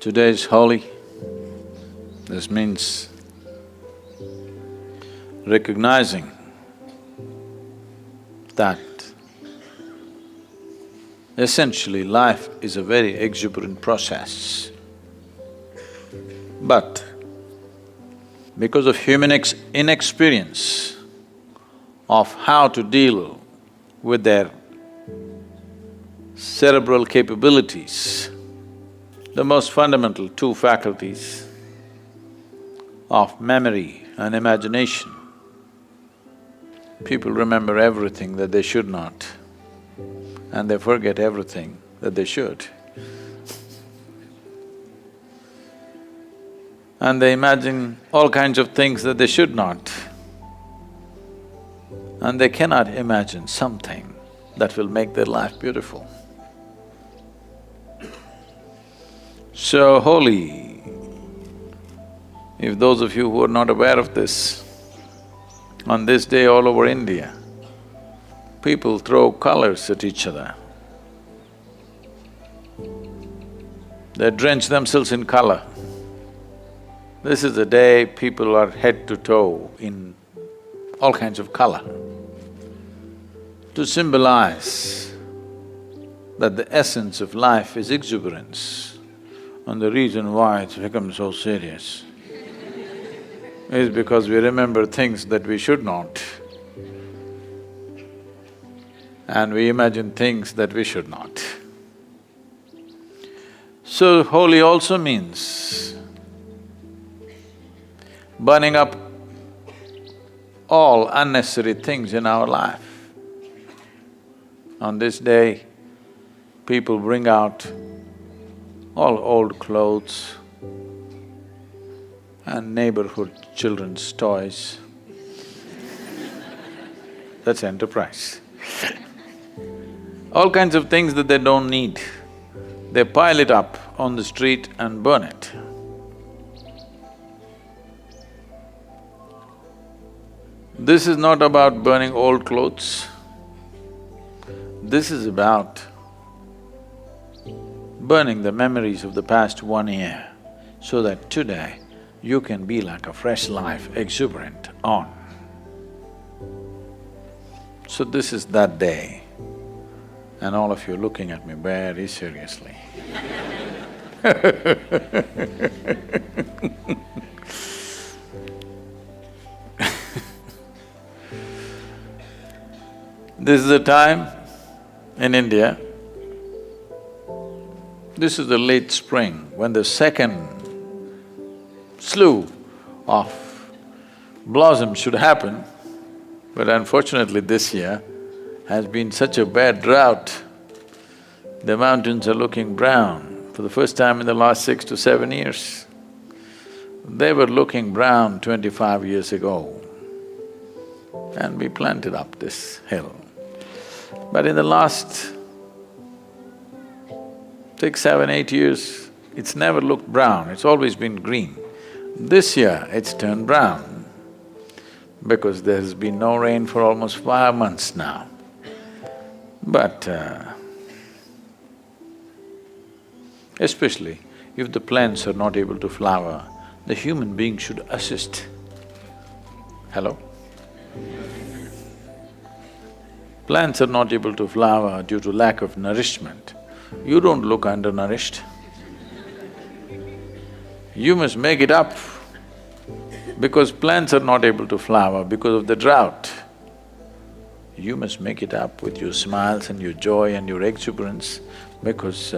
Today is Holi. This means recognizing that essentially life is a very exuberant process. But because of human inexperience of how to deal with their cerebral capabilities, the most fundamental two faculties of memory and imagination, people remember everything that they should not, and they forget everything that they should. And they imagine all kinds of things that they should not, and they cannot imagine something that will make their life beautiful. So Holi, if those of you who are not aware of this, on this day all over India, people throw colors at each other. They drench themselves in color. This is the day people are head to toe in all kinds of color, to symbolize that the essence of life is exuberance. And the reason why it's become so serious is because we remember things that we should not, and we imagine things that we should not. So Holi also means burning up all unnecessary things in our life. On this day, people bring out all old clothes and neighborhood children's toys. That's enterprise. All kinds of things that they don't need, they pile it up on the street and burn it. This is not about burning old clothes. This is about burning the memories of the past 1 year, so that today you can be like a fresh life, exuberant on. So this is that day, and all of you looking at me very seriously. This is the time in India, this is the late spring, when the second slew of blossom should happen, but unfortunately this year has been such a bad drought. The mountains are looking brown for the first time in the last 6 to 7 years. They were looking brown 25 years ago, and we planted up this hill. But in the last 6, 7, 8 years, it's never looked brown, it's always been green. This year, it's turned brown because there's been no rain for almost 5 months now. But especially if the plants are not able to flower, the human being should assist. Hello? Plants are not able to flower due to lack of nourishment. You don't look undernourished. You must make it up. Because plants are not able to flower because of the drought, you must make it up with your smiles and your joy and your exuberance, because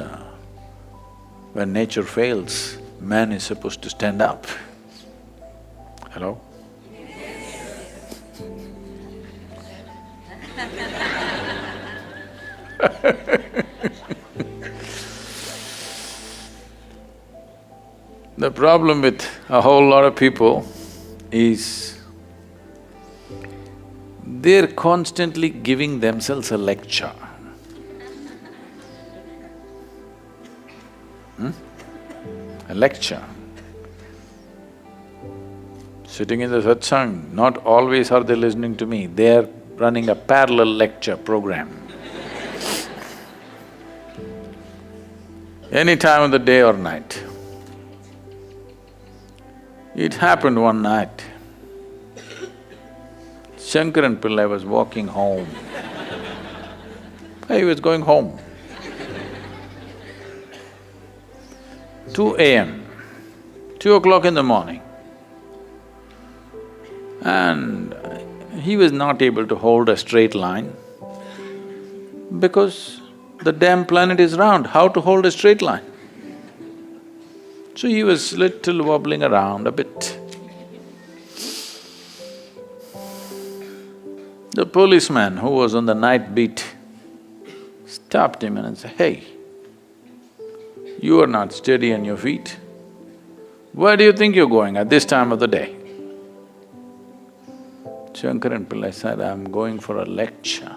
when nature fails, man is supposed to stand up. Hello? The problem with a whole lot of people is they're constantly giving themselves a lecture. A lecture. Sitting in the satsang, not always are they listening to me, they're running a parallel lecture program. Any time of the day or night. It happened one night. Shankaran Pillai was walking home. He was going home. 2 a.m., 2 o'clock in the morning. And he was not able to hold a straight line because the damn planet is round, how to hold a straight line? So he was little wobbling around a bit. The policeman who was on the night beat stopped him and said, "Hey, you are not steady on your feet. Where do you think you're going at this time of the day?" Shankaran Pillai said, "I'm going for a lecture."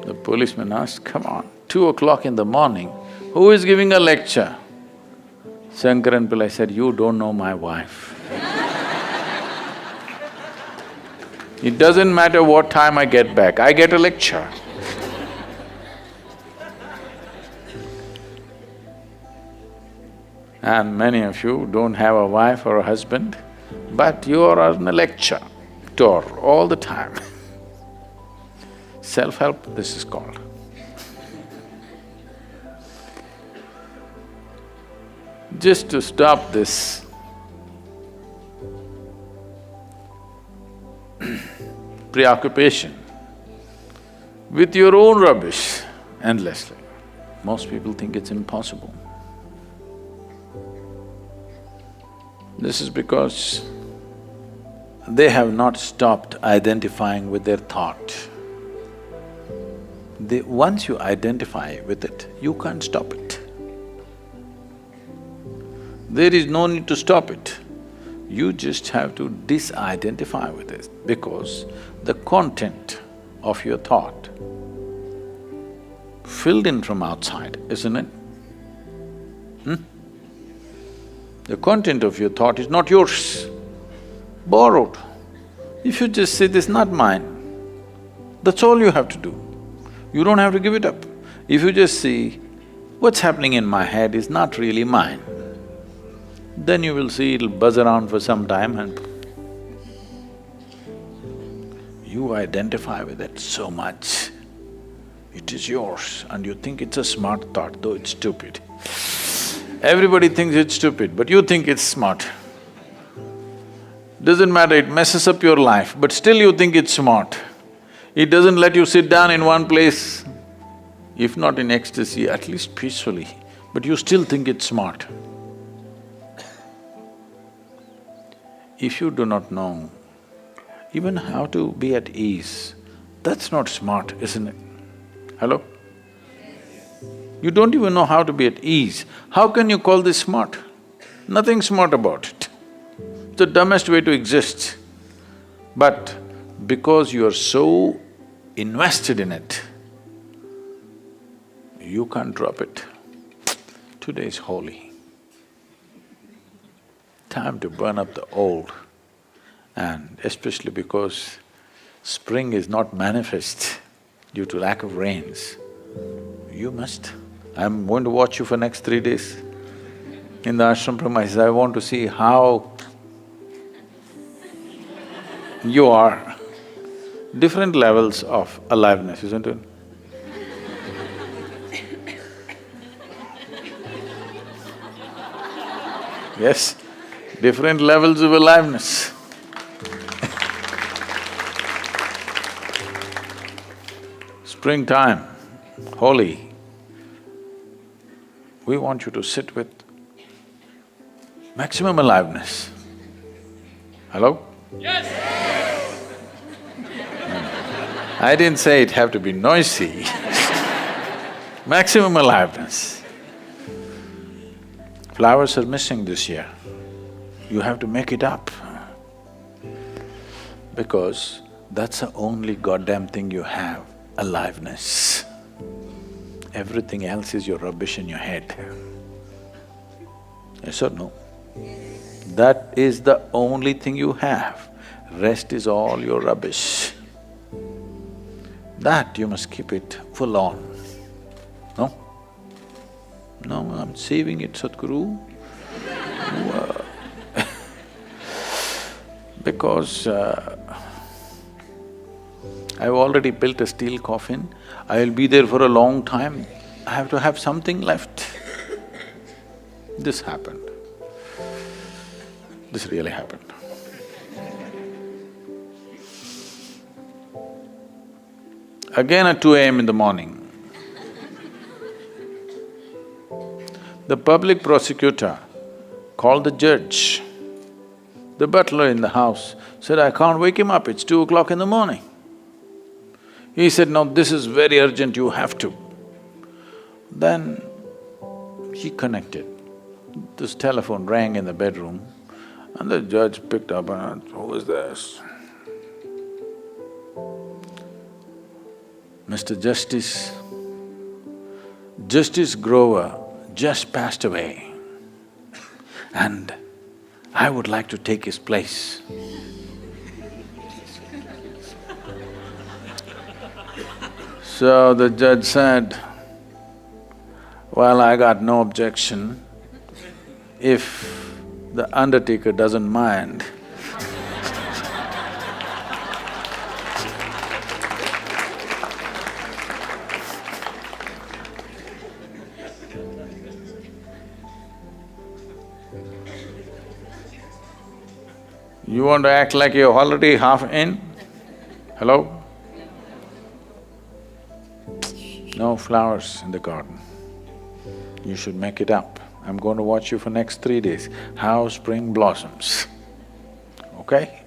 The policeman asked, "Come on, 2 o'clock in the morning, who is giving a lecture?" Shankaran Pillai said, "You don't know my wife. It doesn't matter what time I get back, I get a lecture." And many of you don't have a wife or a husband, but you are on a lecture tour all the time. Self-help, this is called. Just to stop this preoccupation with your own rubbish endlessly, most people think it's impossible. This is because they have not stopped identifying with their thought. Once you identify with it, you can't stop it. There is no need to stop it. You just have to disidentify with it because the content of your thought filled in from outside, isn't it? The content of your thought is not yours, borrowed. If you just say, "This is not mine," that's all you have to do. You don't have to give it up. If you just see, what's happening in my head is not really mine, then you will see it'll buzz around for some time and you identify with it so much. It is yours and you think it's a smart thought, though it's stupid. Everybody thinks it's stupid, but you think it's smart. Doesn't matter, it messes up your life, but still you think it's smart. It doesn't let you sit down in one place, if not in ecstasy, at least peacefully, but you still think it's smart. If you do not know even how to be at ease, that's not smart, isn't it? Hello? You don't even know how to be at ease. How can you call this smart? Nothing smart about it. It's the dumbest way to exist. But because you are so invested in it, you can't drop it. Today is Holi. Time to burn up the old, and especially because spring is not manifest due to lack of rains, you must. I'm going to watch you for next 3 days in the ashram premises. I want to see how you are. Different levels of aliveness, isn't it? Yes, different levels of aliveness. Springtime, Holi, we want you to sit with maximum aliveness. Hello? Yes! I didn't say it have to be noisy. Maximum aliveness. Flowers are missing this year. You have to make it up because that's the only goddamn thing you have, aliveness. Everything else is your rubbish in your head. Yes or no? That is the only thing you have. Rest is all your rubbish. That you must keep it full on. No? No, I'm saving it, Sadhguru. Because I've already built a steel coffin, I'll be there for a long time, I have to have something left. This happened. This really happened. Again at 2 a.m. in the morning, the public prosecutor called the judge. The butler in the house said, "I can't wake him up, it's 2 o'clock in the morning." He said, "No, this is very urgent, you have to." Then he connected. This telephone rang in the bedroom and the judge picked up and asked, "Who is this?" "Mr. Justice, Justice Grover just passed away and I would like to take his place." So the judge said, "Well, I got no objection if the undertaker doesn't mind." You want to act like you're already half in? Hello? No flowers in the garden. You should make it up. I'm going to watch you for next 3 days, how spring blossoms, okay?